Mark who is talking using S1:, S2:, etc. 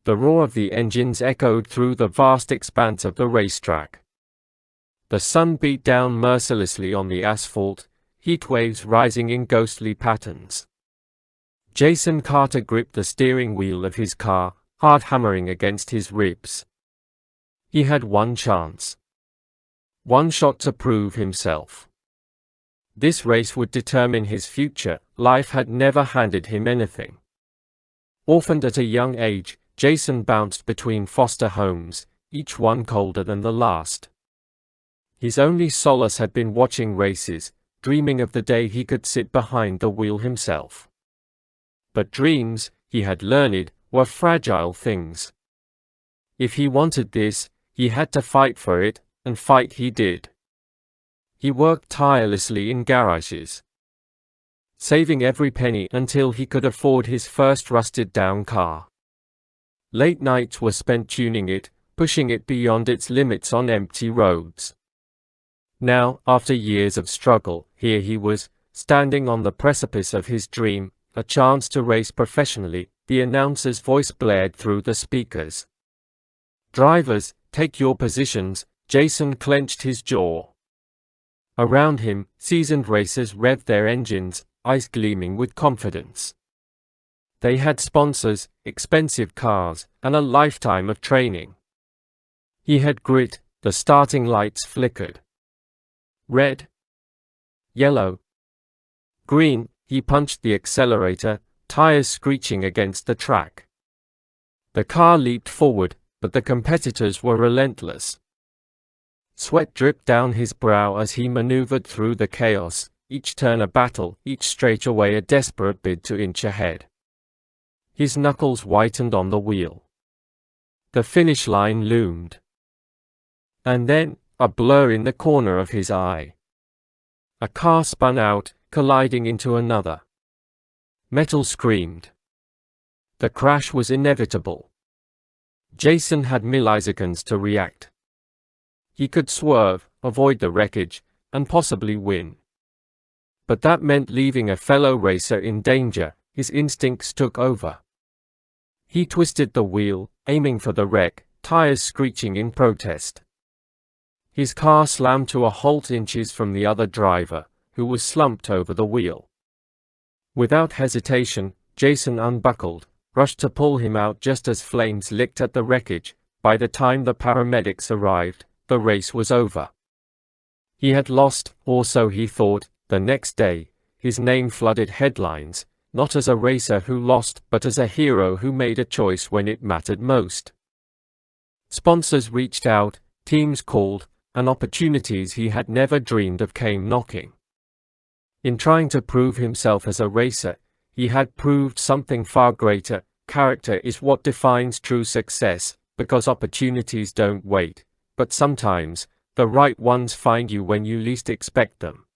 S1: The roar of the engines echoed through the vast expanse of the racetrack. The sun beat down mercilessly on the asphalt, heat waves rising in ghostly patterns. Jason Carter gripped the steering wheel of his car, heart hammering against his ribs. He had one chance. One shot to prove himself. This race would determine his future. Life had never handed him anything. Orphaned at a young age, Jason bounced between foster homes, each one colder than the last. His only solace had been watching races, dreaming of the day he could sit behind the wheel himself. But dreams, he had learned, were fragile things. If he wanted this, he had to fight for it, and fight he did. He worked tirelessly in garages, saving every penny until he could afford his first rusted-down car. Late nights were spent tuning it, pushing it beyond its limits on empty roads. Now, after years of struggle, here he was, standing on the precipice of his dream, a chance to race professionally. The announcer's voice blared through the speakers. "Drivers, take your positions." Jason clenched his jaw. Around him, seasoned racers revved their engines, eyes gleaming with confidence. They had sponsors, expensive cars, and a lifetime of training. He had grit. The starting lights flickered. Red. Yellow. Green. He punched the accelerator, tires screeching against the track. The car leaped forward, but the competitors were relentless. Sweat dripped down his brow as he maneuvered through the chaos, each turn a battle, each straightaway a desperate bid to inch ahead. His knuckles whitened on the wheel. The finish line loomed. And then, a blur in the corner of his eye. A car spun out, colliding into another. Metal screamed. The crash was inevitable. Jason had milliseconds to react. He could swerve, avoid the wreckage, and possibly win. But that meant leaving a fellow racer in danger. His instincts took over. He twisted the wheel, aiming for the wreck, tires screeching in protest. His car slammed to a halt inches from the other driver, who was slumped over the wheel. Without hesitation, Jason unbuckled, rushed to pull him out just as flames licked at the wreckage. By the time the paramedics arrived, the race was over. He had lost, or so he thought. The next day, his name flooded headlines, not as a racer who lost, but as a hero who made a choice when it mattered most. Sponsors reached out, teams called, and opportunities he had never dreamed of came knocking. In trying to prove himself as a racer, he had proved something far greater. Character is what defines true success, because opportunities don't wait, but sometimes, the right ones find you when you least expect them.